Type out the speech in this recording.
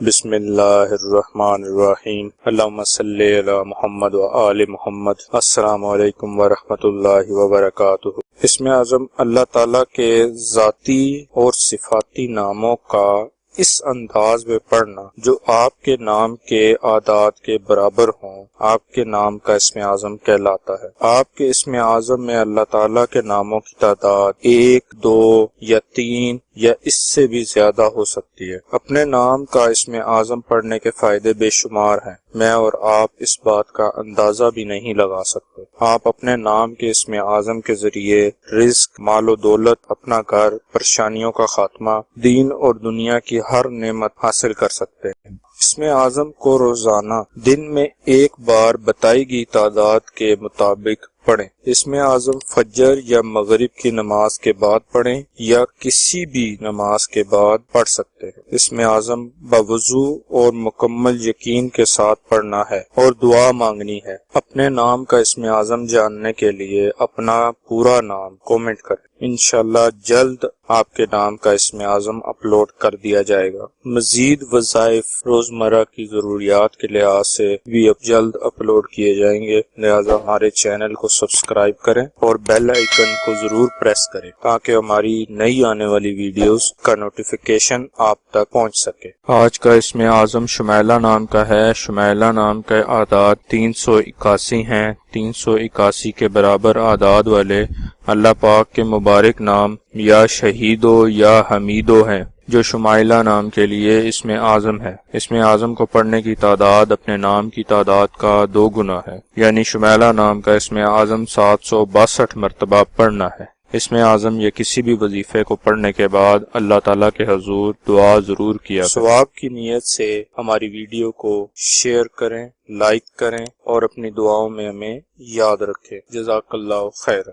بسم اللہ الرحمن الرحیم، اللہم صلی علی محمد و آل محمد۔ السلام علیکم ورحمۃ اللہ وبرکاتہ۔ اسم اعظم اللہ تعالیٰ کے ذاتی اور صفاتی ناموں کا اس انداز میں پڑھنا جو آپ کے نام کے اعداد کے برابر ہوں، آپ کے نام کا اسم اعظم کہلاتا ہے۔ آپ کے اسم اعظم میں اللہ تعالیٰ کے ناموں کی تعداد 1، 2 یا 3 یا اس سے بھی زیادہ ہو سکتی ہے۔ اپنے نام کا اسم اعظم پڑھنے کے فائدے بے شمار ہیں، میں اور آپ اس بات کا اندازہ بھی نہیں لگا سکتے۔ آپ اپنے نام کے اسم اعظم کے ذریعے رزق، مال و دولت، اپنا گھر، پریشانیوں کا خاتمہ، دین اور دنیا کی ہر نعمت حاصل کر سکتے ہیں۔ اسم اعظم کو روزانہ دن میں ایک بار بتائی گئی تعداد کے مطابق پڑھیں۔ اسم اعظم فجر یا مغرب کی نماز کے بعد پڑھیں یا کسی بھی نماز کے بعد پڑھ سکتے ہیں۔ اسم اعظم بوضو اور مکمل یقین کے ساتھ پڑھنا ہے اور دعا مانگنی ہے۔ اپنے نام کا اسم اعظم جاننے کے لیے اپنا پورا نام کومنٹ کریں۔ انشاءاللہ جلد آپ کے نام کا اسم اعظم اپلوڈ کر دیا جائے گا۔ مزید وظائف روزمرہ کی ضروریات کے لحاظ سے بھی اب جلد اپلوڈ کیے جائیں گے، لہذا ہمارے چینل کو سبسکرائب کریں اور بیل آئیکن کو ضرور پریس کریں تاکہ ہماری نئی آنے والی ویڈیوز کا نوٹیفیکیشن آپ تک پہنچ سکے۔ آج کا اسم اعظم شمیلہ نام کا ہے۔ شمیلہ نام کے اعداد 381 ہیں۔ 381 کے برابر اعداد والے اللہ پاک کے مبارک نام یا شہیدو یا حمیدو ہیں، جو شمائلہ نام کے لیے اسم اعظم ہے۔ اسم اعظم کو پڑھنے کی تعداد اپنے نام کی تعداد کا 2 گنا ہے، یعنی شمائلہ نام کا اسم اعظم 762 مرتبہ پڑھنا ہے۔ اسم اعظم یا کسی بھی وظیفے کو پڑھنے کے بعد اللہ تعالیٰ کے حضور دعا ضرور کیا کریں۔ ثواب کی نیت سے ہماری ویڈیو کو شیئر کریں، لائک کریں اور اپنی دعاؤں میں ہمیں یاد رکھیں۔ جزاک اللہ خیر۔